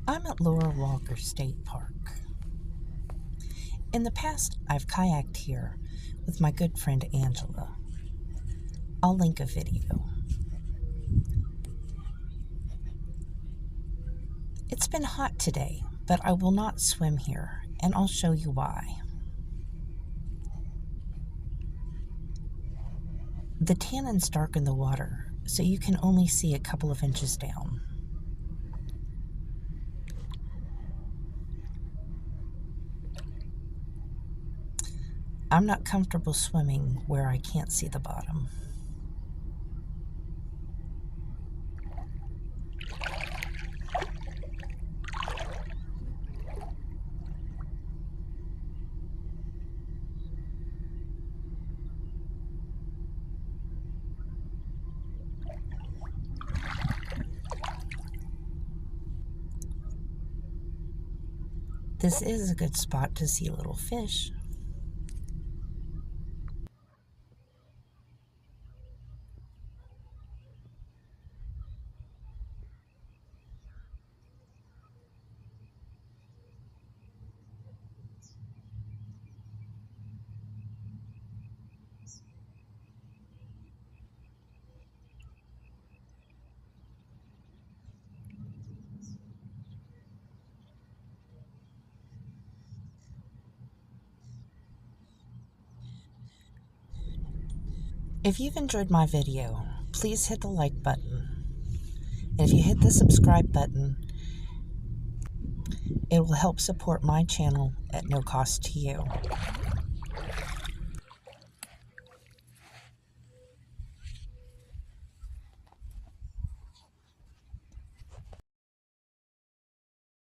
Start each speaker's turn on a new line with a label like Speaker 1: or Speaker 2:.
Speaker 1: I'm at Lower Walker State Park. In the past, I've kayaked here with my good friend Angela. I'll link a video. It's been hot today, but I will not swim here, and I'll show you why. The tannins darken the water, so you can only see a couple of inches down. I'm not comfortable swimming where I can't see the bottom. This is a good spot to see little fish. If you've enjoyed my video, please hit the like button. And if you hit the subscribe button, it will help support my channel at no cost to you.